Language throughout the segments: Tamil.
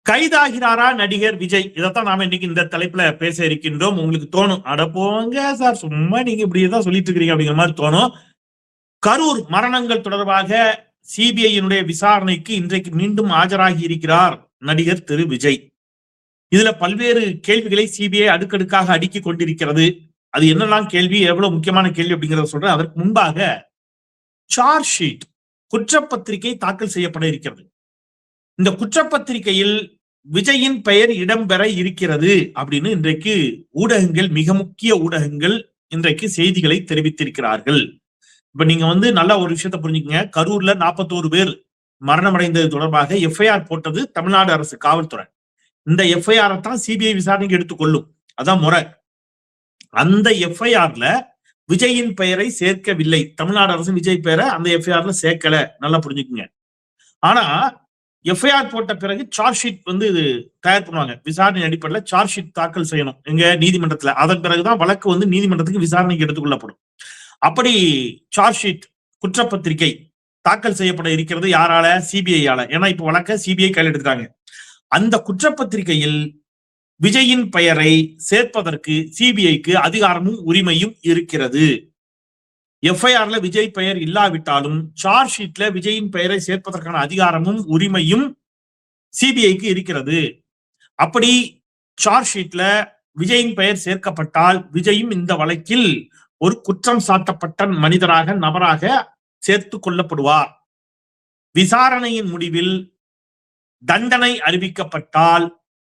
கைதாகிறாரா நடிகர் விஜய்? இதைத்தான் நாம இன்னைக்கு இந்த தலைப்புல பேச இருக்கின்றோம். உங்களுக்கு தோணும், அட போங்க சார், சும்மா நீங்க இப்படியேதான் சொல்லிட்டு இருக்கிறீங்க அப்படிங்கிற மாதிரி தோணும். கரூர் மரணங்கள் தொடர்பாக சிபிஐயினுடைய விசாரணைக்கு இன்றைக்கு மீண்டும் ஆஜராகி இருக்கிறார் நடிகர் திரு விஜய். இதுல பல்வேறு கேள்விகளை சிபிஐ அடுக்கடுக்காக அடுக்கி கொண்டிருக்கிறது. அது என்னெல்லாம் கேள்வி, எவ்வளவு முக்கியமான கேள்வி அப்படிங்கிறத சொல்றேன். அதற்கு முன்பாக சார்ஜ் ஷீட், குற்றப்பத்திரிகை தாக்கல் செய்யப்பட இருக்கிறது. இந்த குற்றப்பத்திரிகையில் விஜயின் பெயர் இடம்பெற இருக்கிறது அப்படின்னு இன்றைக்கு ஊடகங்கள், மிக முக்கிய ஊடகங்கள் இன்றைக்கு செய்திகளை தெரிவித்திருக்கிறார்கள். இப்ப நீங்க நல்லா ஒரு விஷயத்த புரிஞ்சுக்கங்க. கரூர்ல 41 பேர் மரணமடைந்தது தொடர்பாக எஃப்ஐஆர் போட்டது தமிழ்நாடு அரசு காவல்துறை. இந்த எஃப்ஐஆர் தான் சிபிஐ விசாரணைக்கு எடுத்துக்கொள்ளும், அதான் முறை. அந்த எஃப்ஐஆர்ல விஜயின் பெயரை சேர்க்கவில்லை. தமிழ்நாடு அரசு விஜய் பெயரை அந்த எஃப்ஐஆர்ல சேர்க்கல, நல்லா புரிஞ்சுக்குங்க. ஆனா எஃப்ஐஆர் போட்ட பிறகு சார்ஜ் ஷீட் தயார் பண்ணுவாங்க. விசாரணை அடிப்படையில் சார்ஜ் ஷீட் தாக்கல் செய்யணும் எங்க நீதிமன்றத்துல. அதன் பிறகுதான் வழக்கு நீதிமன்றத்துக்கு விசாரணைக்கு எடுத்துக்கொள்ளப்படும். அப்படி சார்ஜ் ஷீட், குற்றப்பத்திரிகை தாக்கல் செய்யப்பட இருக்கிறது. யாரால? சிபிஐயால. ஏன்னா இப்ப வழக்க சிபிஐ கையில் எடுத்துட்டாங்க. அந்த குற்றப்பத்திரிகையில் விஜயின் பெயரை சேர்ப்பதற்கு சிபிஐக்கு அதிகாரமும் உரிமையும் இருக்கிறது. எஃப்ஐஆர்ல விஜய் பெயர் இல்லாவிட்டாலும் சார்ஜ் ஷீட்ல விஜயின் பெயரை சேர்ப்பதற்கான அதிகாரமும் உரிமையும் சிபிஐக்கு இருக்கிறது. அப்படி சார்ஜ் ஷீட்ல விஜயின் பெயர் சேர்க்கப்பட்டால் விஜயும் இந்த வழக்கில் ஒரு குற்றம் சாட்டப்பட்ட மனிதராக, நபராக சேர்த்து கொள்ளப்படுவார். விசாரணையின் முடிவில் தண்டனை அறிவிக்கப்பட்டால்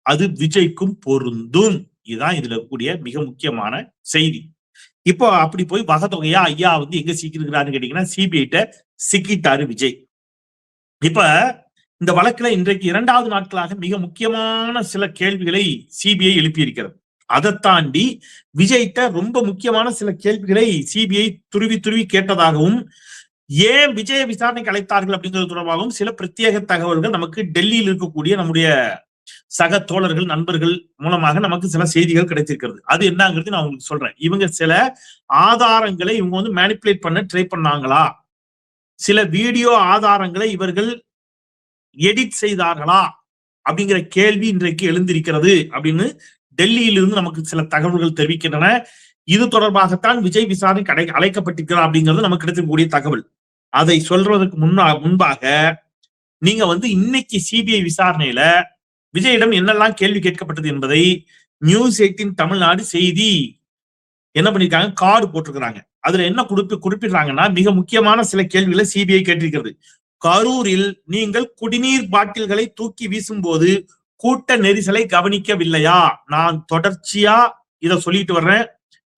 அது விஜய்க்கும் பொருந்தும். இதுதான் இதுல கூடிய மிக முக்கியமான செய்தி. இப்போ அப்படி போய் வகத்தொகையா ஐயா எங்க சிக்கிருக்கிறாருன்னு கேட்டீங்கன்னா, சிபிஐட்ட சிக்கிட்டாரு விஜய். இப்ப இந்த வழக்குல இன்றைக்கு 2வது நாட்களாக மிக முக்கியமான சில கேள்விகளை சிபிஐ எழுப்பி இருக்கிறது. அதை தாண்டி விஜய்கிட்ட ரொம்ப முக்கியமான சில கேள்விகளை சிபிஐ துருவி துருவி கேட்டதாகவும், ஏன் விஜய விசாரணைக்கு அழைத்தார்கள் அப்படிங்கிறது தொடர்பாகவும் சில பிரத்யேக தகவல்கள் நமக்கு டெல்லியில் இருக்கக்கூடிய நம்முடைய சக தோழர்கள், நண்பர்கள் மூலமாக நமக்கு சில செய்திகள் கிடைத்திருக்கிறது. அது என்னங்கிறது நான் உங்களுக்கு சொல்றேன். இவங்க சில ஆதாரங்களை இவங்க மேனிப்புலேட் பண்ண ட்ரை பண்ணாங்களா, சில வீடியோ ஆதாரங்களை இவர்கள் எடிட் செய்தார்களா அப்படிங்கிற கேள்வி இன்றைக்கு எழுந்திருக்கிறது அப்படின்னு டெல்லியிலிருந்து நமக்கு சில தகவல்கள் தெரிவிக்கின்றன. இது தொடர்பாகத்தான் விஜய் விசாரணைக்கு அழைக்கப்பட்டிருக்கிறார் அப்படிங்கிறது நமக்கு கிடைக்கக்கூடிய தகவல். அதை சொல்றதுக்கு முன்பாக நீங்க இன்னைக்கு சிபிஐ விசாரணையில விஜயிடம் என்னெல்லாம் கேள்வி கேட்கப்பட்டது என்பதை News18 தமிழ்நாடு செய்தி என்ன பண்ணிருக்காங்க, கார்டு போட்டிருக்கிறாங்க. அதுல என்ன குறிப்பிடுறாங்கன்னா, மிக முக்கியமான சில கேள்விகளை சிபிஐ கேட்டிருக்கிறது. கரூரில் நீங்கள் குடிநீர் பாட்டில்களை தூக்கி வீசும்போது கூட்ட நெரிசலை கவனிக்கவில்லையா? நான் தொடர்ச்சியா இத சொல்லிட்டு வர்றேன்.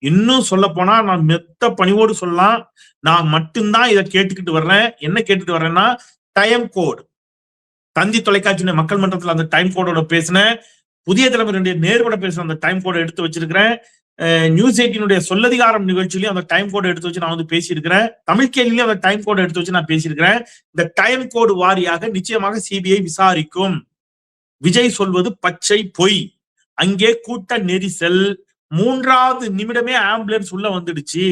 இன்னும் சொல்ல போனா நான் மெத்த பணிவோடு சொல்லலாம், நான் மட்டும்தான் இதை கேட்டுக்கிட்டு வர்றேன். என்ன கேட்டுட்டு வர்றேன்னா, டைம் கோட், தந்தி தொலைக்காட்சியுடைய மக்கள் மன்றத்தில் அந்த டைம் கோடோட பேசினேன். புதிய தலைமுறை நேர்பட பேசுற அந்த டைம் கோடை எடுத்து வச்சிருக்கிறேன். News18 சொல்லதிகாரம் நிகழ்ச்சியிலையும் அந்த டைம் கோடை எடுத்து வச்சு நான் பேசியிருக்கிறேன். தமிழ் கேள்வியிலும் அந்த டைம் கோடை எடுத்து வச்சு நான் பேசியிருக்கிறேன். இந்த டைம் கோடு வாரியாக நிச்சயமாக சிபிஐ விசாரிக்கும். விஜய் சொல்வது பச்சை பொய். அங்கே கூட்ட நெரிசல், 3வது நிமிடமே ஆம்புலன்ஸ் உள்ள வந்துடுச்சு.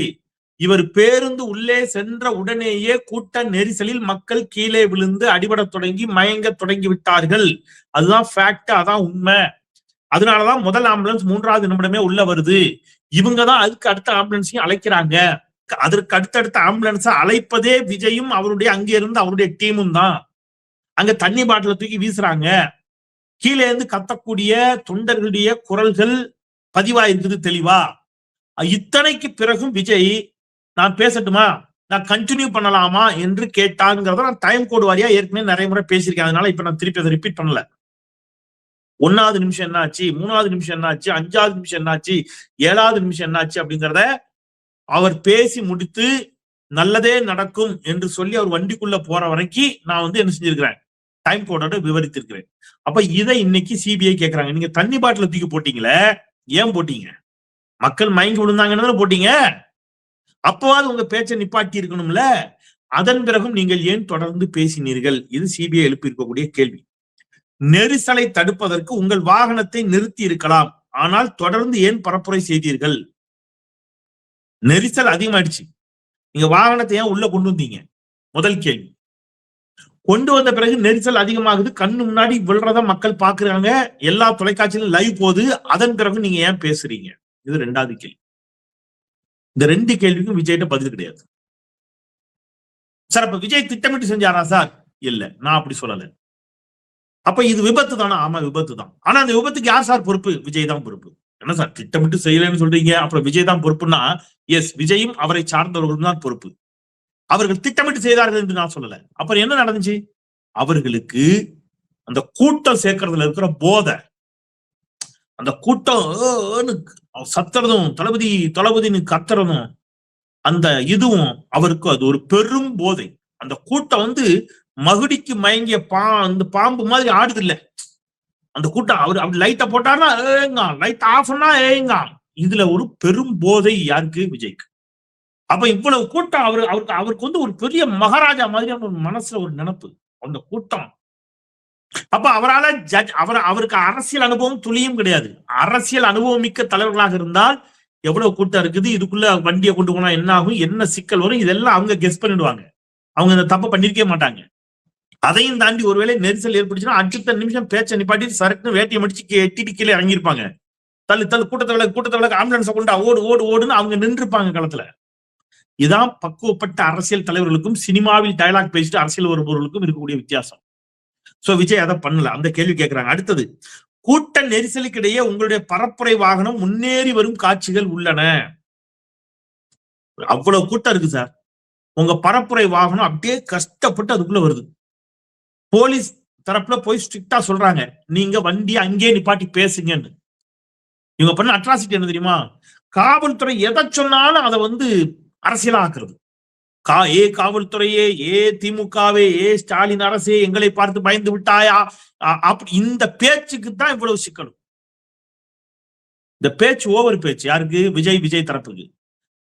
இவர் பேருந்து உள்ளே சென்ற உடனேயே கூட்ட நெரிசலில் மக்கள் கீழே விழுந்து அடிபட தொடங்கி மயங்க தொடங்கி விட்டார்கள். அதுதான் ஃபேக்ட், அதான் உண்மை. அதனாலதான் முதல் ஆம்புலன்ஸ் 3வது நிமிடமே உள்ள வருது. இவங்கதான் அதுக்கு அடுத்த ஆம்புலன்ஸையும் அழைக்கிறாங்க. அதற்கு அடுத்தடுத்த ஆம்புலன்ஸை அழைப்பதே விஜயும் அவருடைய அங்கே இருந்து அவருடைய டீமும் தான். அங்க தண்ணி பாட்டில தூக்கி வீசுறாங்க. கீழே இருந்து கத்தக்கூடிய தொண்டர்களுடைய குரல்கள் பதிவாயிருக்குது தெளிவா. இத்தனைக்கு பிறகும் விஜய், நான் பேசட்டுமா, நான் கண்டினியூ பண்ணலாமா என்று கேட்டாங்கிறத நான் டைம் கோடு வாரியா ஏற்கனவே நிறைய முறை பேசியிருக்கேன். அதனால இப்ப நான் திருப்பி அதை ரிப்பீட் பண்ணல. 1வது நிமிஷம் என்ன ஆச்சு, 3வது நிமிஷம் என்ன ஆச்சு, 5வது நிமிஷம் என்ன ஆச்சு, 7வது நிமிஷம் என்ன ஆச்சு அப்படிங்கிறத அவர் பேசி முடித்து நல்லதே நடக்கும் என்று சொல்லி அவர் வண்டிக்குள்ள போற வரைக்கும் நான் என்ன செஞ்சிருக்கிறேன், டைம் கோடோட விவரித்திருக்கிறேன். அப்ப இதை இன்னைக்கு சிபிஐ கேட்கறாங்க. நீங்க தண்ணி பாட்டில தூக்கி போட்டீங்களே, ஏன் போட்டீங்க? மக்கள் மயங்கி விழுந்தாங்கன்னு போட்டீங்க. அப்பவாது உங்க பேச்சை நிப்பாட்டி இருக்கணும்ல. அதன் பிறகும் நீங்கள் ஏன் தொடர்ந்து பேசினீர்கள்? இது சிபிஐ எழுப்பி இருக்கக்கூடிய கேள்வி. நெரிசலை தடுப்பதற்கு உங்கள் வாகனத்தை நிறுத்தி இருக்கலாம், ஆனால் தொடர்ந்து ஏன் பரப்புரை செய்தீர்கள்? நெரிசல் அதிகமாயிடுச்சு, நீங்க வாகனத்தை ஏன் உள்ள கொண்டு வந்தீங்க? முதல் கேள்வி. கொண்டு வந்த பிறகு நெரிசல் அதிகமாகுது, கண்ணு முன்னாடி விழுறத மக்கள் பாக்குறாங்க, எல்லா தொலைக்காட்சியிலும் லைவ் போகுது. அதன் பிறகு நீங்க ஏன் பேசுறீங்க? இது 2வது கேள்வி. இந்த 2 கேள்விக்கும் விஜய்கிட்ட பதில் கிடையாது. சார் அப்ப விஜய் திட்டமிட்டு செஞ்சாரா சார்? இல்ல, நான் அப்படி சொல்லல. அப்ப இது விபத்து தானா? ஆமா, விபத்து தான். ஆனா அந்த விபத்துக்கு யார் சார் பொறுப்பு? விஜய் தான் பொறுப்பு. என்ன சார் திட்டமிட்டு செய்யலன்னு சொல்றீங்க, அப்புறம் விஜய் தான் பொறுப்புன்னா, எஸ், விஜயும் அவரை சார்ந்தவர்களும் தான் பொறுப்பு. அவர்கள் திட்டமிட்டு செய்தார்கள் என்று நான் சொல்லல. அப்புறம் என்ன நடந்துச்சு? அவர்களுக்கு அந்த கூட்டம் சேர்க்கறதுல இருக்கிற போதை, அந்த கூட்டம் சத்துறதும், தளபதி தளபதினு கத்துறதும், அந்த இதுவும் அவருக்கு அது ஒரு பெரும் போதை. அந்த கூட்டம் மகுடிக்கு மயங்கிய அந்த பாம்பு மாதிரி ஆடுது இல்ல அந்த கூட்டம். அவர் அப்படி லைட்ட போட்டாருன்னா ஏங்க, லைட் ஆஃப் பண்ணா ஏங்க. இதுல ஒரு பெரும் போதை யாருக்கு? விஜய்க்கு. அப்ப இவ்வளவு கூட்டம் அவருக்கு ஒரு பெரிய மகாராஜா மாதிரியான ஒரு மனசுல ஒரு நினைப்பு அந்த கூட்டம். அப்ப அவரால அவருக்கு அரசியல் அனுபவம் துளியும் கிடையாது. அரசியல் அனுபவம் மிக்க தலைவர்களாக இருந்தால் எவ்வளவு கூட்டம் இருக்குது, இதுக்குள்ள வண்டியை கொண்டு போனா என்ன ஆகும், என்ன சிக்கல் வரும், இதெல்லாம் அவங்க கெஸ் பண்ணிடுவாங்க. அவங்க இந்த தப்ப பண்ணிருக்கே மாட்டாங்க. அதையும் தாண்டி ஒருவேளை நெரிசல் ஏற்பட்டுச்சுன்னா அடுத்த நிமிஷம் பேச்சை நிப்பாட்டி சரக்கு வேட்டியை மடிச்சு எட்டிட்டு கீழே இறங்கியிருப்பாங்க. தள்ளு கூட்டத்தை ஆம்புலன்ஸை கொண்டா ஓடுன்னு அவங்க நின்றுப்பாங்க களத்துல. இதான் பக்குவப்பட்ட அரசியல் தலைவர்களுக்கும் சினிமாவில் டயலாக் பேசிட்டு அரசியல் வருபவர்களுக்கும் இருக்கக்கூடிய வித்தியாசம். சோ விஜய் அதை பண்ணல. அந்த கேள்வி கேட்கிறாங்க. அடுத்தது, கூட்ட நெரிசலுக்கிடையே உங்களுடைய பரப்புரை வாகனம் முன்னேறி வரும் காட்சிகள் உள்ளன. அவ்வளவு கூட்டம் இருக்கு சார், உங்க பரப்புரை வாகனம் அப்படியே கஷ்டப்பட்டு அதுக்குள்ள வருது. போலீஸ் தரப்புல போய் ஸ்ட்ரிக்டா சொல்றாங்க, நீங்க வண்டி அங்கேயே நிப்பாட்டி பேசுங்கன்னு. இவங்க பண்ண அட்ராசிட்டி என்ன தெரியுமா? காவல்துறை எதை சொன்னாலும் அதை அரசியலா ஆக்குறது. ஏ காவல்துறையே, ஏ திமுகவே, ஏ ஸ்டாலின் அரசே, எங்களை பார்த்து பயந்து விட்டாயா, அப்படி இந்த பேச்சுக்கு தான் இவ்வளவு சிக்கலும். இந்த பேச்சு ஓவர் பேச்சு யாருக்கு? விஜய் தரப்புக்கு.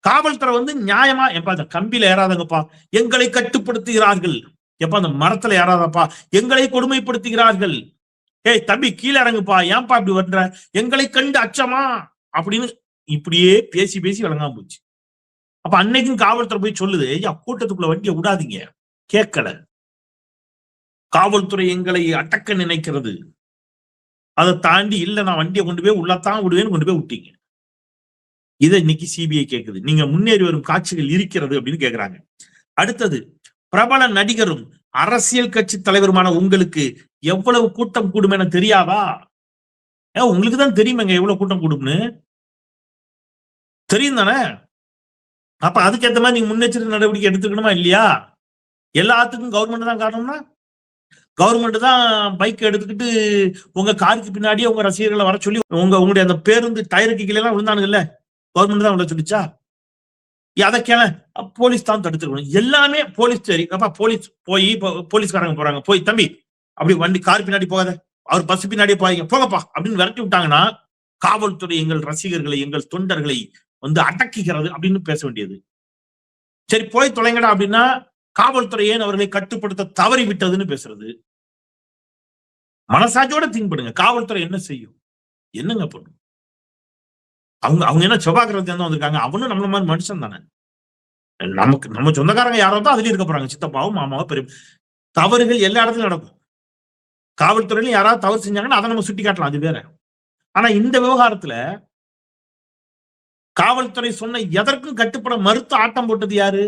காவல்துறை நியாயமா, எப்பா அந்த கம்பியில ஏறாதங்கப்பா, எங்களை கட்டுப்படுத்துகிறார்கள். எப்ப அந்த மரத்துல ஏறாதப்பா, எங்களை கொடுமைப்படுத்துகிறார்கள். ஏய் தம்பி கீழே இறங்குப்பா, ஏன்பா இப்படி வர்ற, எங்களை கண்டு அச்சமா அப்படின்னு இப்படியே பேசி விளங்காம போச்சு. அப்ப அன்னைக்கும் காவல்துறை போய் சொல்லுது, ஐயா கூட்டத்துக்குள்ள வண்டியை விடாதீங்க. கேட்கல. காவல்துறை எங்களை அடக்க நினைக்கிறது. அதை தாண்டி இல்ல, நான் வண்டியை கொண்டு போய் உள்ளத்தான் விடுவேன்னு கொண்டு போய் விட்டீங்க. இதை இன்னைக்கு சிபிஐ கேட்குது. நீங்க முன்னேறி வரும் காட்சிகள் இருக்கிறது அப்படின்னு கேட்கிறாங்க. அடுத்தது, பிரபல நடிகரும் அரசியல் கட்சி தலைவருமான உங்களுக்கு எவ்வளவு கூட்டம் கூடும் என தெரியாதா? உங்களுக்கு தான் தெரியுமாங்க எவ்வளவு கூட்டம் கூடும்னு தெரியும் தானே? அப்ப அதுக்கேற்ற மாதிரி நீங்க முன்னெச்சரிக்கை நடவடிக்கை எடுத்துக்கணுமா இல்லையா? எல்லாத்துக்கும் கவர்மெண்ட் தான் காரணம்னா, கவர்மெண்ட் தான் பைக் எடுத்துக்கிட்டு உங்க காருக்கு பின்னாடியே உங்க ரசிகர்களை வர சொல்லி உங்களுடைய அந்த பேருந்து டயருக்கு கீழே எல்லாம் விழுந்தானுங்கல்ல, கவர்மெண்ட் தான் உள்ள சொல்லிச்சா? அதை போலீஸ் தான் தடுத்துக்கணும். எல்லாமே போலீஸ். சரி அப்பா, போலீஸ்காரங்க போறாங்க, போய் தம்பி அப்படி வண்டி கார் பின்னாடி போகாத, அவர் பஸ் பின்னாடியே போகப்பா அப்படின்னு விரட்டி விட்டாங்கன்னா, காவல்துறை எங்கள் ரசிகர்களை, எங்கள் தொண்டர்களை அடக்குகிறது அப்படின்னு பேச வேண்டியது. சரி போய் தொலைங்கடா அப்படின்னா, காவல்துறை ஏன் அவர்களை கட்டுப்படுத்த தவறி விட்டதுன்னு பேசுறது. மனசாட்சியோட திங்க் பண்ணுங்க, காவல்துறை என்ன செய்யும், என்னங்க பண்ணும்? அவங்க என்ன செவ்வாய்க்கிரகத்துல இருந்து வந்திருக்காங்க? அவனும் நம்மள மாதிரி மனுஷன் தானே. நம்ம சொந்தக்காரங்க யாரோ தான் அதுலயும் இருக்க போறாங்க, சித்தப்பாவும் மாமாவும் பெரிய. தவறுகள் எல்லா இடத்துலயும் நடக்கும். காவல்துறையில யாராவது தவறு செஞ்சாங்கன்னா அதை நம்ம சுட்டி காட்டலாம், அது வேற. ஆனா இந்த விவகாரத்துல காவல்துறை சொன்ன எதற்கும் கட்டுப்பட மறுத்து ஆட்டம் போட்டது யாரு?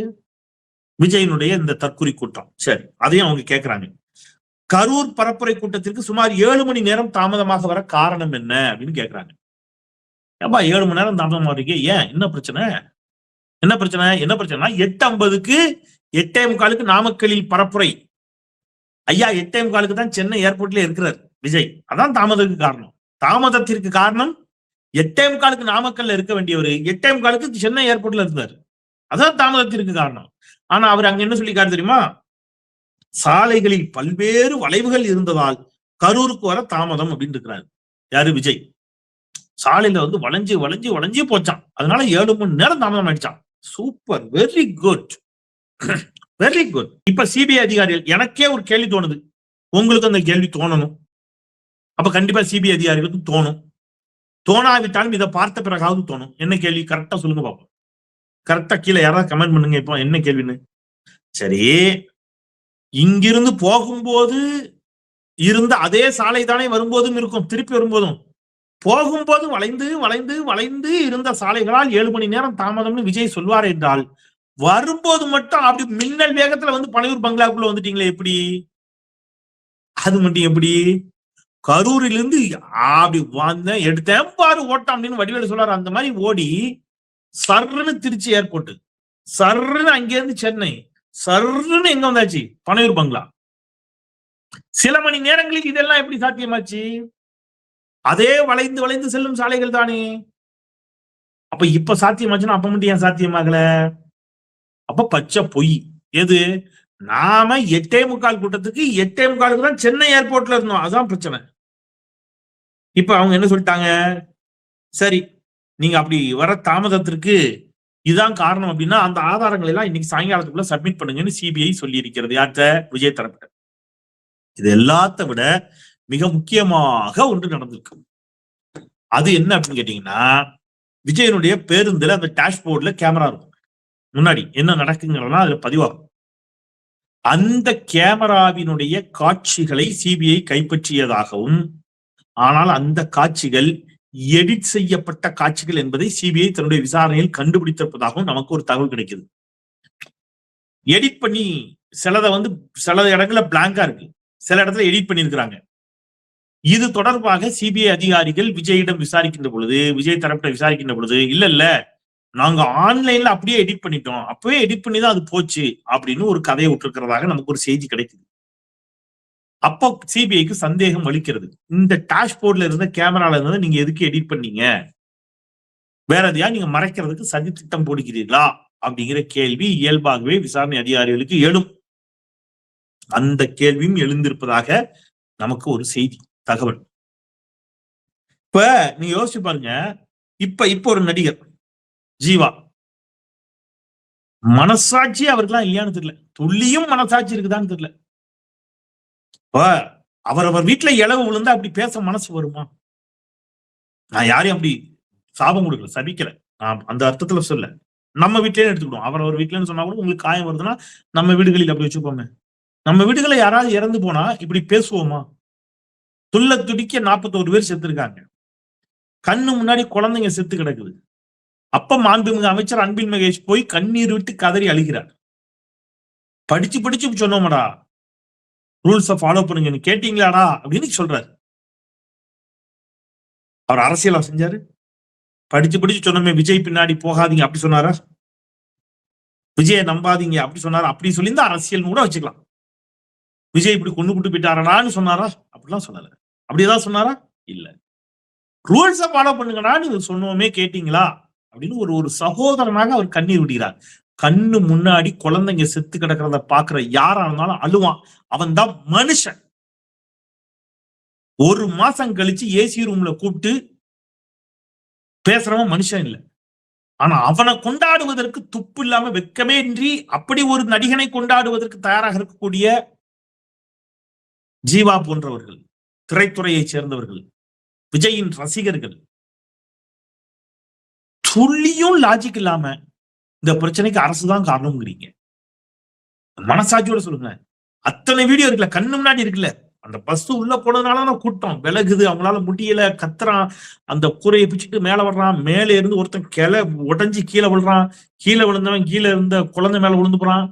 விஜயனுடைய இந்த தற்குறி கூட்டம். சரி, அதையும் அவங்க கேட்கிறாங்க. கரூர் பரப்புரை கூட்டத்திற்கு சுமார் 7 மணி நேரம் தாமதமாக வர காரணம் என்ன அப்படின்னு கேட்கிறாங்க. ஏப்பா 7 மணி நேரம் தாமதமா இருக்கே, ஏன் என்ன பிரச்சனை? 8:50க்கு 8:45 நாமக்கலில் பரப்புரை. ஐயா 8:45 தான் சென்னை ஏர்போர்ட்ல இருக்கிறார் விஜய். அதான் தாமதத்துக்கு காரணம். தாமதத்திற்கு காரணம் 8:45 நாமக்கல்ல இருக்க வேண்டியவர் 8:45 சென்னை ஏர்போர்ட்ல இருந்தார். அதான் தாமதத்திற்கு காரணம். ஆனா அவர் அங்க என்ன சொல்லிக்காரு தெரியுமா? சாலைகளில் பல்வேறு வளைவுகள் இருந்ததால் கரூருக்கு வர தாமதம் அப்படின்னு இருக்கிறாரு. யாரு? விஜய். சாலையில வளைஞ்சு போச்சான், அதனால 7 மணி நேரம் தாமதம் ஆயிடுச்சான். Super, very good, very good. இப்ப சிபிஐ அதிகாரிகள், எனக்கே ஒரு கேள்வி தோணுது, உங்களுக்கு அந்த கேள்வி தோணணும். அப்ப கண்டிப்பா சிபிஐ அதிகாரிகளுக்கு தோணும். தோணாவிட்டாலும் இதை பார்த்த பிறகாவது தோணும். என்ன கேள்வி? கரெக்டா சொல்லுங்க பாப்போம். கரெக்டா கீழே யாராவது கமெண்ட் பண்ணுங்க. இப்போ என்ன கேள்வின்னு. சரி, இங்கிருந்து போகும்போது இருந்த அதே சாலை தானே வரும்போதும் இருக்கும், திருப்பி வரும்போதும். போகும்போது வளைந்து வளைந்து வளைந்து இருந்த சாலைகளால் 7 மணி நேரம் தாமதம்னு விஜய் சொல்வார் என்றால், வரும்போது மட்டும் அப்படி மின்னல் வேகத்துல வந்து பனையூர் பங்களாக்குள்ள வந்துட்டீங்களே எப்படி? அது மட்டும் எப்படி? கரூரிலிருந்து அப்படி வந்த எடுத்தேன் பாரு ஓட்டம் அப்படின்னு வடிவேலு சொல்றாரு. அந்த மாதிரி ஓடி சர்ன்னு திருச்சி ஏர்போர்ட், சர்ன்னு அங்கிருந்து சென்னை, சர்ன்னு எங்க வந்தாச்சு? பனையூர் பங்களா. சில மணி நேரங்களில் இதெல்லாம் எப்படி சாத்தியமாச்சு? அதே வளைந்து வளைந்து செல்லும் சாலைகள் தானே. அப்ப இப்ப சாத்தியமாச்சுன்னா அப்ப மட்டும் ஏன் சாத்தியமாகல? அப்ப பச்சை பொய். எது? நாம 8:45 கூட்டத்துக்கு 8:45 தான் சென்னை ஏர்போர்ட்ல இருந்தோம். அதான் பிரச்சனை. இப்ப அவங்க என்ன சொல்லிட்டாங்க? சரி, நீங்க அப்படி வர தாமதத்திற்கு இதுதான் காரணம் அப்படின்னா அந்த ஆதாரங்கள் எல்லாம் இன்னைக்கு சாயங்காலத்துக்குள்ள சப்மிட் பண்ணுங்கன்னு சிபிஐ சொல்லி இருக்கிறது. யார்கிட்ட? விஜய் தரப்பிட்ட. இது எல்லாத்த விட மிக முக்கியமாக ஒன்று நடந்திருக்கு. அது என்ன அப்படின்னு கேட்டீங்கன்னா, விஜயனுடைய பேருந்துல அந்த டேஷ்போர்ட்ல கேமரா இருக்கும். முன்னாடி என்ன நடக்குங்கிறதெல்லாம் அதுல பதிவாகும். அந்த கேமராவினுடைய காட்சிகளை சிபிஐ கைப்பற்றியதாகவும், ஆனால் அந்த காட்சிகள் எடிட் செய்யப்பட்ட காட்சிகள் என்பதை சிபிஐ தன்னுடைய விசாரணையில் கண்டுபிடித்திருப்பதாகவும் நமக்கு ஒரு தகவல் கிடைக்குது. எடிட் பண்ணி சிலதை வந்து சில இடங்கள்ல பிளாங்கா இருக்கு, சில இடத்துல எடிட் பண்ணியிருக்கிறாங்க. இது தொடர்பாக சிபிஐ அதிகாரிகள் விஜயிடம் விசாரிக்கின்ற பொழுது, விஜய் தரப்பிட்ட விசாரிக்கின்ற பொழுது, இல்ல நாங்க ஆன்லைன்ல அப்படியே எடிட் பண்ணிட்டோம், அப்பவே எடிட் பண்ணி தான் அது போச்சு அப்படின்னு ஒரு கதையை விட்டுருக்கிறதாக நமக்கு ஒரு செய்தி கிடைக்குது. அப்போ சிபிஐக்கு சந்தேகம் அளிக்கிறது. இந்த டேஷ்போர்ட்ல இருந்த கேமரால இருந்ததை நீங்க எதுக்கு எடிட் பண்ணீங்க? வேற எதையா நீங்க மறைக்கிறதுக்கு சதி திட்டம் போடுகிறீர்களா அப்படிங்கிற கேள்வி இயல்பாகவே விசாரணை அதிகாரிகளுக்கு எழும். அந்த கேள்வியும் எழுந்திருப்பதாக நமக்கு ஒரு செய்தி தகவல். இப்ப நீங்க யோசிச்சு பாருங்க, இப்ப ஒரு நடிகர் ஜீவா, மனசாட்சி அவருக்கெல்லாம் இல்லையான்னு தெரியல, துள்ளியும் மனசாட்சி இருக்குதான்னு தெரியல. அவரவர் வீட்டுல இளவு விழுந்தா அப்படி பேச மனசு வருமா? நான் யாரையும் அப்படி சாபம் கொடுக்கல, சபிக்கல, நான் அந்த அர்த்தத்துல சொல்ல. நம்ம வீட்லயே எடுத்துக்கிடுவோம். அவரவர் வீட்டுலன்னு சொன்னா கூட உங்களுக்கு காயம் வருதுன்னா நம்ம வீடுகளில் அப்படி வச்சுப்போமே. நம்ம வீடுகளை யாராவது இறந்து போனா இப்படி பேசுவோமா? துள்ள துடிக்க 41 பேர் செத்து இருக்காங்க. கண்ணு முன்னாடி குழந்தைங்க செத்து கிடக்குது. அப்ப மாண்புமிகு அமைச்சர் அன்பில் மகேஷ் போய் கண்ணீர் விட்டு கதறி அழுகிறார். படிச்சு படிச்சு சொன்னோம்டா, ரூல்ஸை ஃபாலோ பண்ணுங்கன்னு கேட்டீங்களாடா அப்படின்னு சொல்றாரு. அவர் அரசியலா செஞ்சாரு? படிச்சு படிச்சு சொன்னோமே விஜய் பின்னாடி போகாதீங்க அப்படி சொன்னாரா? விஜயை நம்பாதீங்க அப்படி சொன்னாரா? அப்படி சொல்லியிருந்தா அரசியல் கூட வச்சுக்கலாம். விஜய் இப்படி கொண்டு கூட்டு போயிட்டாரான்னு சொன்னாரா? அப்படிலாம் சொல்லல. அப்படியேதான் சொன்னாரா? இல்ல. ரூல்ஸை ஃபாலோ பண்ணுங்கடான்னு சொன்னோமே கேட்டீங்களா அப்படின்னு ஒரு சகோதரனாக அவர் கண்ணீர் விடுகிறார். கண்ணு முன்னாடி குழந்தைங்க செத்து கிடக்கிறத பாக்குற யாரா இருந்தாலும் அழுவான். அவன் தான் மனுஷன். ஒரு மாசம் கழிச்சு ஏசி ரூம்ல கூப்பிட்டு பேசுறவன் மனுஷன் இல்ல. ஆனா அவனை கொண்டாடுவதற்கு துப்பு இல்லாம வெட்கமே இன்றி அப்படி ஒரு நடிகனை கொண்டாடுவதற்கு தயாராக இருக்கக்கூடிய ஜீவா போன்றவர்கள், திரைத்துறையை சேர்ந்தவர்கள், விஜயின் ரசிகர்கள், துள்ளியும் லாஜிக் இல்லாம இந்த பிரச்சனைக்கு அரசுதான் காரணம்ங்கிறீங்க. மனசாட்சியோட சொல்லுங்க. அத்தனை வீடியோ இருக்குல்ல, கண்ணு முன்னாடி இருக்குல்ல, அந்த பஸ் உள்ள போனதுனால கூட்டம் விலகுது, அவங்களால முடியல, கத்துறான், அந்த கூரையை பிச்சுட்டு மேல வர்றான், மேல இருந்து ஒருத்தன் உடஞ்சி கீழே விழுறான், கீழே விழுந்தவன் கீழே இருந்த குழந்தை மேல விழுந்து போறான்,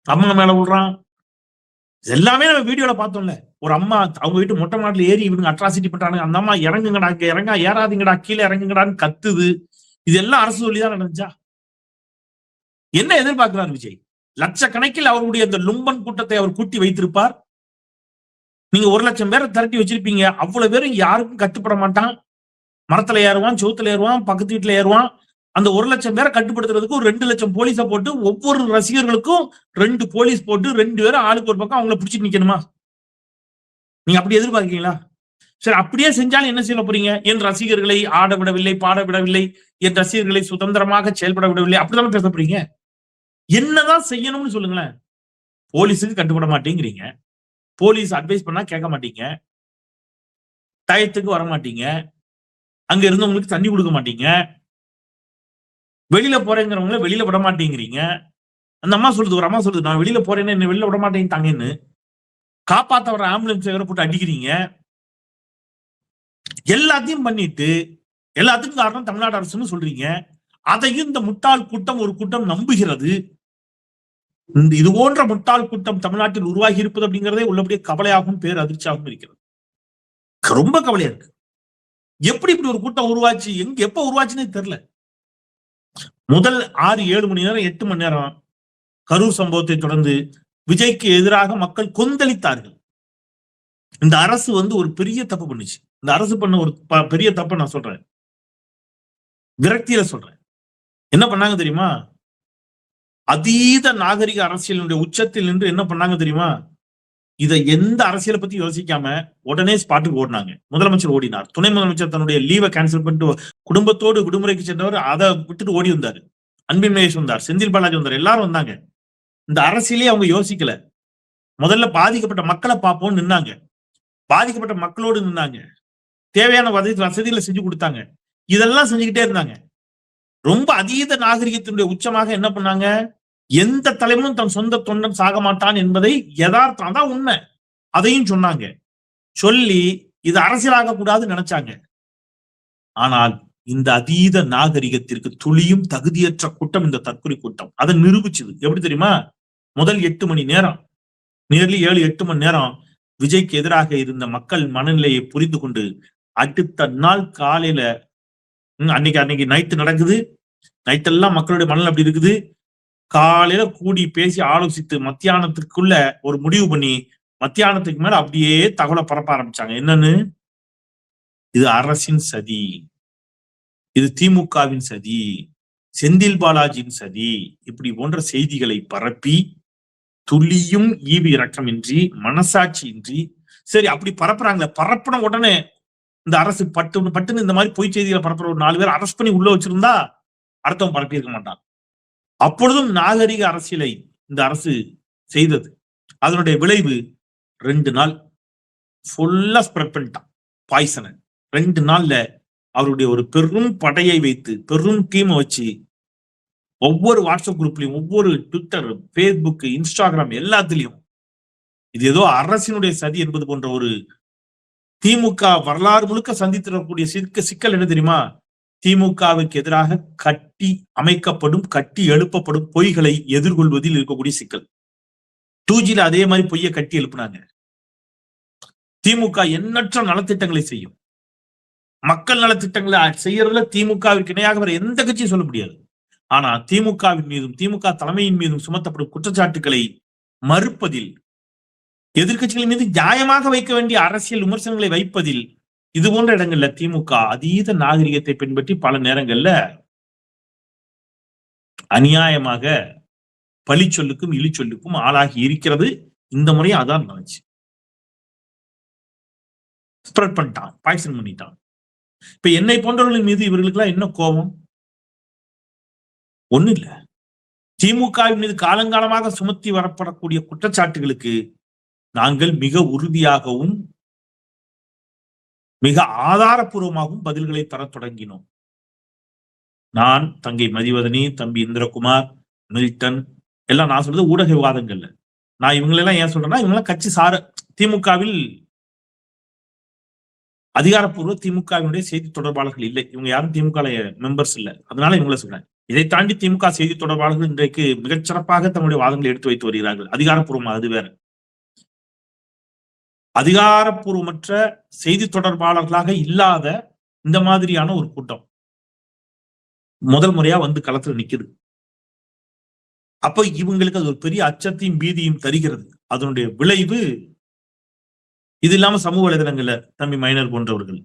அம்மா மேல விழுறான். எல்லாமே நம்ம வீடியோல பார்த்தோம்ல. ஒரு அம்மா அவங்க வீட்டு மொட்டை மாடல ஏறி இவங்க அட்ராசிட்டி பண்றாங்க, அந்த அம்மா இறங்குங்கடா, இங்க இறங்கா, ஏறாதீங்கடா, கீழே இறங்குங்கடான்னு கத்துது. இதெல்லாம் அரசு சொல்லிதான் நடந்துச்சா? என்ன எதிர்பார்க்கிறார் விஜய்? லட்சக்கணக்கில் அவருடைய அந்த லும்பன் கூட்டத்தை அவர் கூட்டி வைத்திருப்பார். நீங்க 1 லட்சம் பேரை திரட்டி வச்சிருப்பீங்க. அவ்வளவு பேரும் யாருக்கும் கட்டுப்பட மாட்டான். மரத்துல ஏறுவான், சோத்துல ஏறுவான், பக்கத்து வீட்டுல ஏறுவான். அந்த 1 லட்சம் பேரை கட்டுப்படுத்துறதுக்கு ஒரு 2 லட்சம் போலீஸை போட்டு ஒவ்வொரு ரசிகர்களுக்கும் 2 போலீஸ் போட்டு 2 பேரும் ஆளுக்கு ஒரு பக்கம் அவங்கள பிடிச்சிட்டு நிக்கணுமா? நீங்க அப்படி எதிர்பார்க்கீங்களா? சரி, அப்படியே செஞ்சாலும் என்ன செய்ய போறீங்க? என் ரசிகர்களை ஆட விடவில்லை, பாட விடவில்லை, என் ரசிகர்களை சுதந்திரமாக செயல்பட விடவில்லை, அப்படிதான் பேச போறீங்க? என்னதான் செய்யணும்னு சொல்லுங்களேன். போலீஸுக்கு கட்டுப்பட மாட்டேங்கிறீங்க, போலீஸ் அட்வைஸ் பண்ணா கேட்க மாட்டீங்க, டயத்துக்கு வர மாட்டீங்க, அங்க இருந்தவங்களுக்கு தண்ணி கொடுக்க மாட்டீங்க, வெளியில போறேங்கிறவங்களை வெளியில விட மாட்டேங்கிறீங்க, அந்த அம்மா சொல்லுது, ஒரு அம்மா சொல்லுது, நான் வெளியில போறேன்னு என்ன வெளில விட மாட்டேங்கிட்டாங்கன்னு. காப்பாத்த வர ஆம்புலன்ஸ் வேற போட்டு அடிக்கிறீங்க. எல்லாத்தையும் பண்ணிட்டு எல்லாத்துக்கும் காரணம் தமிழ்நாடு அரசுன்னு சொல்றீங்க. அதையும் இந்த முட்டாள் கூட்டம் ஒரு கூட்டம் நம்புகிறது. இது போன்ற முட்டாள் கூட்டம் தமிழ்நாட்டில் உருவாகி இருப்பது அப்படிங்கிறதே உள்ளபடியே கவலையாகவும் பேர் அதிர்ச்சியாகவும் இருக்கிறது. ரொம்ப கவலையா இருக்கு. எப்படி இப்படி ஒரு கூட்டம் உருவாச்சு, எப்ப உருவாச்சுன்னே தெரியல. முதல் 6-7 மணி நேரம் 8 மணி நேரம் கரூர் சம்பவத்தை தொடர்ந்து விஜய்க்கு எதிராக மக்கள் கொந்தளித்தார்கள். இந்த அரசு ஒரு பெரிய தப்பு பண்ணுச்சு. இந்த அரசு பண்ண ஒரு பெரிய தப்பை நான் சொல்றேன், விரக்தியில சொல்றேன். என்ன பண்ணாங்க தெரியுமா? அதீத நாகரிக அரசியலுடைய உச்சத்தில் நின்று என்ன பண்ணாங்க தெரியுமா? இதை எந்த அரசியலை பத்தி யோசிக்காம உடனே ஸ்பாட்டுக்கு ஓடினாங்க. முதலமைச்சர் ஓடினார். துணை முதலமைச்சர் தன்னுடைய லீவை கேன்சல் பண்ணிட்டு குடும்பத்தோடு விடுமுறைக்கு சென்றவர் அதை விட்டுட்டு ஓடி வந்தாரு. அன்பின் மகேஷ் வந்தார், செந்தில் பாலாஜி வந்தார், எல்லாரும் வந்தாங்க. இந்த அரசியலே அவங்க யோசிக்கல. முதல்ல பாதிக்கப்பட்ட மக்களை பார்ப்போம்னு நின்னாங்க. பாதிக்கப்பட்ட மக்களோடு நின்னாங்க. தேவையான வசதிகளை செஞ்சு கொடுத்தாங்க. இதெல்லாம் செஞ்சுக்கிட்டே இருந்தாங்க. ரொம்ப அதீத நாகரிகத்தினுடைய உச்சமாக என்ன பண்ணாங்க? எந்த தலைவனும் தன் சொந்த தொண்டன் சாக மாட்டான் என்பதை யதார்த்தம் தான் உண்மை, அதையும் சொன்னாங்க. சொல்லி இது அரசியலாக கூடாதுன்னு நினைச்சாங்க. ஆனால் இந்த அதீத நாகரிகத்திற்கு துளியும் தகுதியற்ற கூட்டம் இந்த தற்கொலை கூட்டம் அதை நிரூபிச்சது. எப்படி தெரியுமா? முதல் 8 மணி நேரம், நியர்லி 7-8 மணி நேரம் விஜய்க்கு எதிராக இருந்த மக்கள் மனநிலையை புரிந்து கொண்டு அடுத்த நாள் காலையில அன்னைக்கு நைட்டு நடக்குது. நைட்டெல்லாம் மக்களுடைய மனநிலை அப்படி இருக்குது. காலையில கூடி பேசி ஆலோசித்து மத்தியானத்துக்குள்ள ஒரு முடிவு பண்ணி மத்தியானத்துக்கு மேல அப்படியே தகவலை பரப்ப ஆரம்பிச்சாங்க. என்னன்னு? இது அரசின் சதி, இது திமுகவின் சதி, செந்தில் பாலாஜியின் சதி, இப்படி போன்ற செய்திகளை பரப்பி துளியும் ஈவு இரக்கமின்றி மனசாட்சியின்றி சரி அப்படி பரப்புறாங்க. பரப்புன உடனே இந்த அரசு பட்டுன்னு இந்த மாதிரி பொய் செய்திகளை பரப்புற ஒரு 4 பேர் அரெஸ்ட் பண்ணி உள்ள வச்சிருந்தா அர்த்தம் பரப்பி இருக்க மாட்டான். அப்பொழுதும் நாகரிக அரசியலை இந்த அரசு செய்தது. அதனுடைய விளைவு 2 நாள் ஃபுல்லா ஸ்ப்ரெட் பண்ணிட்டான் பாய்சனை. 2 நாள்ல அவருடைய ஒரு பெரும் படையை வைத்து பெரும் டீமை வச்சு ஒவ்வொரு வாட்ஸ்அப் குரூப்லயும், ஒவ்வொரு ட்விட்டர், பேஸ்புக், இன்ஸ்டாகிராம் எல்லாத்துலயும் இது ஏதோ அரசினுடைய சதி என்பது போன்ற ஒரு திமுக வரலாறு முழுக்க சந்தித்திடக்கூடிய சிக்கல் என்ன தெரியுமா? திமுகவுக்கு எதிராக கட்டி அமைக்கப்படும், கட்டி எழுப்பப்படும் பொய்களை எதிர்கொள்வதில் இருக்கக்கூடிய சிக்கல். 2Gல அதே மாதிரி பொய்யை கட்டி எழுப்புனாங்க. திமுக எண்ணற்ற நலத்திட்டங்களை செய்யும். மக்கள் நலத்திட்டங்களை செய்யறதுல திமுகவிற்கு இணையாக வர எந்த கட்சியும் சொல்ல முடியாது. ஆனா திமுகவின் மீதும் திமுக தலைமையின் மீதும் சுமத்தப்படும் குற்றச்சாட்டுகளை மறுப்பதில், எதிர்கட்சிகள் மீது நியாயமாக வைக்க வேண்டிய அரசியல் விமர்சனங்களை வைப்பதில், இது போன்ற இடங்கள்ல திமுக அதீத நாகரிகத்தை பின்பற்றி பல நேரங்கள்ல அநியாயமாக பழி சொல்லுக்கும் இழி சொல்லுக்கும் ஆளாகி இருக்கிறது. இந்த முறையும் அதான் நடந்துச்சு. ஸ்ப்ரெட் பண்ணிட்டான், பாய்சன் பண்ணிட்டான். இப்ப என்னை போன்றவர்களின் மீது இவர்களுக்கு எல்லாம் என்ன கோபம்? ஒண்ணு இல்ல. திமுகவின் மீது காலங்காலமாக சுமத்தி வரப்படக்கூடிய குற்றச்சாட்டுகளுக்கு நாங்கள் மிக உறுதியாகவும் மிக ஆதாரப்பூர்வமாகவும் பதில்களை தர தொடங்கினோம். நான், தங்கை மதிவதனி, தம்பி இந்திரகுமார், மில்டன் எல்லாம் நான் சொல்றது ஊடக விவாதங்கள்ல. நான் இவங்களெல்லாம் ஏன் சொல்றேன்னா, இவங்கெல்லாம் கட்சி திமுகவில் அதிகாரப்பூர்வ திமுகவினுடைய செய்தி தொடர்பாளர்கள் இல்லை. இவங்க யாரும் திமுக மெம்பர்ஸ் இல்லை. அதனால இவங்கள சொல்றேன். இதை தாண்டி திமுக செய்தி தொடர்பாளர்கள் இன்றைக்கு மிகச்சிறப்பாக தன்னுடைய வாதங்களை எடுத்து வைத்து வருகிறார்கள். அதிகாரப்பூர்வமாக அது வேற. அதிகாரப்பூர்வமற்ற செய்தி தொடர்பாளர்களாக இல்லாத இந்த மாதிரியான ஒரு கூட்டம் முதல் முறையா களத்துல நிக்குது. அப்ப இவங்களுக்கு அது ஒரு பெரிய அச்சத்தையும் பீதியும் தருகிறது. அதனுடைய விளைவு இது இல்லாம சமூக வலைதளங்கள்ல தம்பி மைனர் போன்றவர்கள்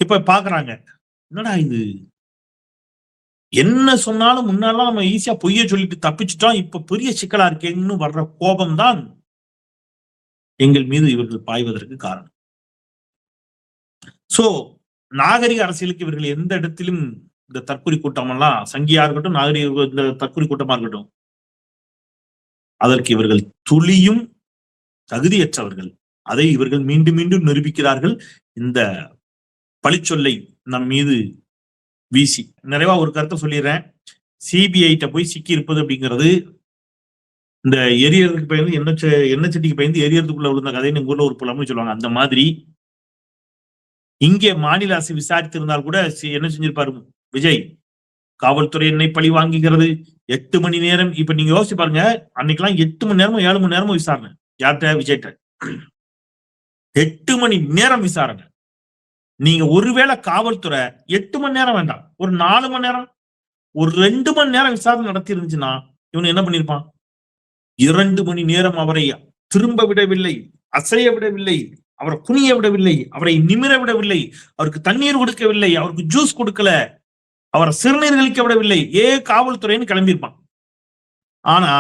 இப்ப பாக்குறாங்க, என்னடா இது, என்ன சொன்னாலும் முன்னாலாம் நம்ம ஈஸியா பொய்ய சொல்லிட்டு தப்பிச்சுட்டோம், இப்ப பெரிய சிக்கலா இருக்கேன்னு வர்ற கோபம்தான் எங்கள் மீது இவர்கள் பாய்வதற்கு காரணம். சோ நாகரிக அரசியலுக்கு இவர்கள் எந்த இடத்திலும் இந்த தற்கொலை கூட்டம் எல்லாம் சங்கியா இருக்கட்டும், நாகரிக இந்த தற்கொலை கூட்டமா இருக்கட்டும், அதற்கு இவர்கள் துளியும் தகுதியற்றவர்கள். அதை இவர்கள் மீண்டும் மீண்டும் நிரூபிக்கிறார்கள் இந்த பழிச்சொல்லை நம் மீது வீசி. நிறைவா ஒரு கருத்தை சொல்லிடுறேன். சிபிஐட்ட போய் சிக்கி இருப்பது அப்படிங்கிறது இந்த எரியறதுக்கு பயந்து எண்ணெய் சட்டிக்கு பயந்து எரியறதுக்குள்ள விழுந்த கதைன்னு எங்க ஊர்ல ஒரு புலம்னு சொல்லுவாங்க. அந்த மாதிரி இங்கே மாநில அரசு விசாரித்திருந்தால் கூட என்ன செஞ்சிருப்பாரு விஜய், காவல்துறை என்னை பழி வாங்குகிறது, 8 மணி நேரம். இப்ப நீங்க யோசிச்சு பாருங்க, அன்னைக்கெல்லாம் 8 மணி நேரமும் 7 மணி நேரமும் விசாரணை. யார்கிட்ட? விஜய்கிட்ட. 8 மணி நேரம் விசாரணை. நீங்க ஒருவேளை காவல்துறை 8 மணி நேரம் வேண்டாம், ஒரு 4 மணி நேரம், ஒரு 2 மணி நேரம் விசாரணை நடத்தி இருந்துச்சுன்னா இவனு என்ன பண்ணிருப்பான்? 2 மணி நேரம் அவரை திரும்ப விடவில்லை, அசைய விடவில்லை, அவரை குனிய விடவில்லை, அவரை நிமிர விடவில்லை, அவருக்கு தண்ணீர் கொடுக்கவில்லை, அவருக்கு ஜூஸ் கொடுக்கல, அவரை சிறுநீர் கழிக்க விடவில்லை, காவல்துறைன்னு கிளம்பியிருப்பான். ஆனா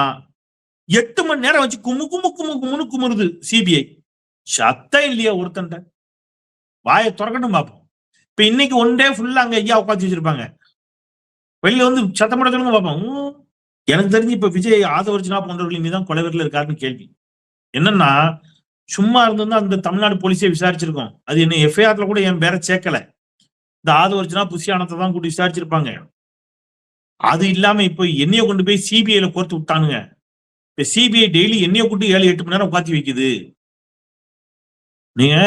8 மணி நேரம் வச்சு கும்மு கும்மு கும்மு கும்முன்னு குமுறுது சிபிஐ. சத்தம் இல்லையா ஒருத்தன்ட்ட? வாயை திறக்கட்டும் பார்ப்போம். இப்ப இன்னைக்கு ஒன் டே ஃபுல்லா அங்க ஐயா உட்காந்து வச்சிருப்பாங்க, வெளியில வந்து சத்தம் போட சொல்லுங்க பார்ப்போம். எனக்கு தெரிஞ்சு இப்ப விஜய் ஆதவர்ஜனா போன்றவர்கள் மீதான் கொலைவரில் இருக்காருன்னு கேள்வி. என்னன்னா, சும்மா இருந்திருந்தா அந்த தமிழ்நாடு போலீஸே விசாரிச்சிருக்கோம். அது என்ன எஃப்ஐஆர்ல கூட என் பேரை சேர்க்கல. இந்த ஆதவர்ஜனா புசியானத்தை தான் கூட்டி விசாரிச்சிருப்பாங்க. அது இல்லாம இப்ப என்னைய கொண்டு போய் சிபிஐல கோர்த்து விட்டானுங்க. இப்ப சிபிஐ டெய்லி என்னைய கூட்டி 7-8 மணி நேரம் உட்காந்து வைக்குது. நீங்க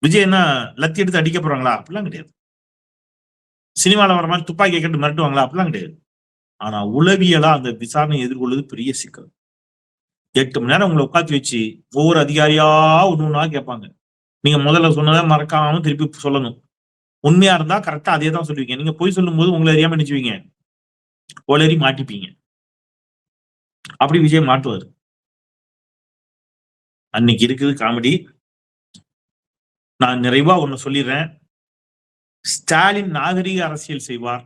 விஜய் என்ன லத்தி எடுத்து அடிக்க போறாங்களா? அப்படிலாம் கிடையாது. சினிமாவில் வர மாதிரி துப்பாக்கி கேட்டு மிரட்டுவாங்களா? அப்படிலாம் கிடையாது. ஆனா உளவியலா அந்த விசாரணை எதிர்கொள்வது பெரிய சிக்கல். 8 மணி நேரம் உங்களை உட்காந்து வச்சு ஒவ்வொரு அதிகாரியா ஒண்ணு கேட்பாங்க. நீங்க முதல்ல சொன்னதை மறக்காம திருப்பி சொல்லணும். உண்மையா இருந்தா கரெக்டா அதே தான் சொல்லுவீங்க. நீங்க போய் சொல்லும் போது உங்களை அறியாம நினைச்சுவீங்க, ஒளரி மாட்டிப்பீங்க. அப்படி விஜய் மாட்டுவாரு. அன்னைக்கு இருக்குது காமெடி. நான் நிறைவா ஒண்ணு சொல்லிடுறேன். ஸ்டாலின் நாகரிக அரசியல் செய்வார்.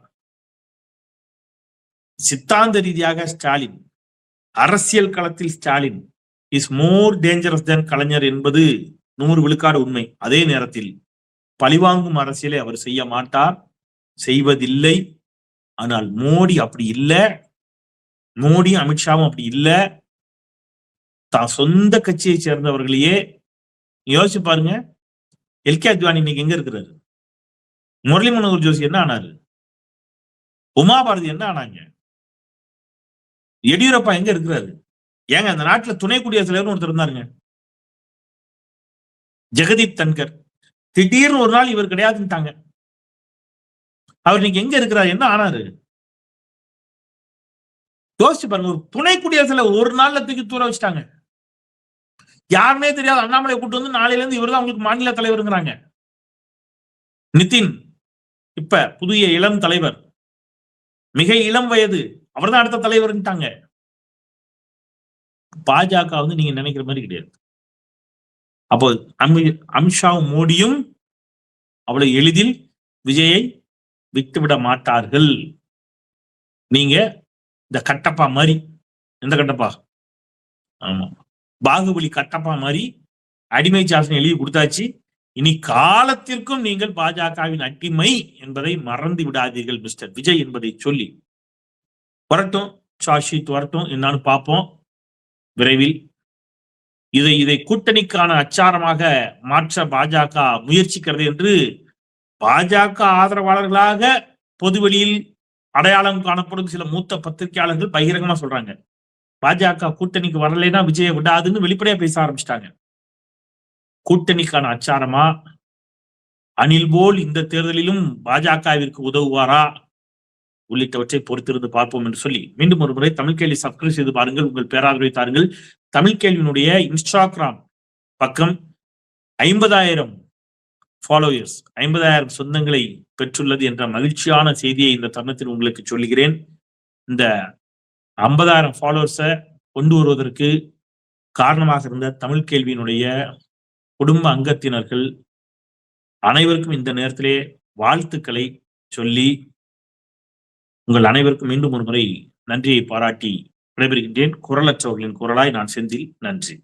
சித்தாந்த ரீதியாக ஸ்டாலின், அரசியல் களத்தில் Stalin is more dangerous than Kalaignar என்பது 100 விழுக்காடு உண்மை. அதே நேரத்தில் பழிவாங்கும் அரசியலை அவர் செய்ய மாட்டார், செய்வதில்லை. ஆனால் மோடி அப்படி இல்லை, மோடியும் அமித்ஷாவும் அப்படி இல்லை. தான் சொந்த கட்சியை சேர்ந்தவர்களையே யோசிச்சு பாருங்க. எல்கே அத்வானி இன்னைக்கு எங்க இருக்கிறாரு? முரளி மனோகர் ஜோஷி என்ன ஆனாரு? உமா பாரதி என்ன ஆனாங்க? எடியூரப்பா எங்க இருக்கிறாரு? ஏங்க அந்த நாட்டுல துணை குடியரசுத் தலைவர் ஒருத்தர் இருந்தாருங்க, ஜெகதீப் தன்கர். திடீர்னு ஒரு நாள் இவர் கிடையாதுட்டாங்க. அவர் இன்னைக்கு எங்க இருக்கிறார்? என்ன ஆனாரு? யோசிச்சு பாருங்க. ஒரு துணை குடியரசுல ஒரு நாள்ல தூக்கி தூர வச்சுட்டாங்க. யாருன்னே தெரியாது அண்ணாமலை கூட்டு வந்து நாளையில இருந்து இவர் தான் உங்களுக்கு மாநில தலைவருங்கிறாங்க. நிதின் இப்ப புதிய இளம் தலைவர், மிக இளம் வயது, அவர் தான் அடுத்த தலைவர்ட்டாங்க. பாஜக வந்து நீங்க நினைக்கிற மாதிரி கிடையாது. அப்போ அமித்ஷாவும் மோடியும் அவ்வளவு எளிதில் விஜயை விட்டுவிட மாட்டார்கள். நீங்க இந்த கட்டப்பா மாதிரி, எந்த கட்டப்பா? ஆமா, பாகுபலி கட்டப்பா மாதிரி அடிமை சாசனம் எழுதி கொடுத்தாச்சு. இனி காலத்திற்கும் நீங்கள் பாஜகவின் அடிமை என்பதை மறந்து விடாதீர்கள் மிஸ்டர் விஜய் என்பதை சொல்லி வரட்டும். சாஷித் வரட்டும், என்னன்னு பார்ப்போம் விரைவில். இதை கூட்டணிக்கான அச்சாரமாக மாற்ற பாஜக முயற்சிக்கிறது என்று பாஜக ஆதரவாளர்களாக பொதுவெளியில் அடையாளம் காணப்படும் சில மூத்த பத்திரிகையாளர்கள் பகிரங்கமா சொல்றாங்க. பாஜக கூட்டணிக்கு வரலைன்னா விஜய விடாதுன்னு வெளிப்படையா பேச ஆரம்பிச்சிட்டாங்க. கூட்டணிக்கான அச்சாரமா? அணில் போல் இந்த தேர்தலிலும் பாஜகவிற்கு உதவுவாரா உள்ளிட்டவற்றை பொறுத்திருந்து பார்ப்போம் என்று சொல்லி மீண்டும் ஒரு முறை தமிழ் கேள்வி சப்ஸ்கிரைப் செய்து பாருங்கள், உங்கள் பேராதரவை தாருங்கள். தமிழ் கேள்வியினுடைய இன்ஸ்டாகிராம் பக்கம் 50,000 ஃபாலோயர்ஸ், 50,000 சொந்தங்களை பெற்றுள்ளது என்ற மகிழ்ச்சியான செய்தியை இந்த தருணத்தில் உங்களுக்கு சொல்லுகிறேன். இந்த 50,000 ஃபாலோவர்ஸை கொண்டு வருவதற்கு காரணமாக இருந்த தமிழ் கேள்வியினுடைய குடும்ப அங்கத்தினர்கள் அனைவருக்கும் இந்த நேரத்திலே வாழ்த்துக்களை சொல்லி உங்கள் அனைவருக்கும் மீண்டும் ஒரு முறை நன்றியை பாராட்டி விடைபெறுகின்றேன். குரலற்றவர்களின் குரலாய் நான் செந்தில். நன்றி.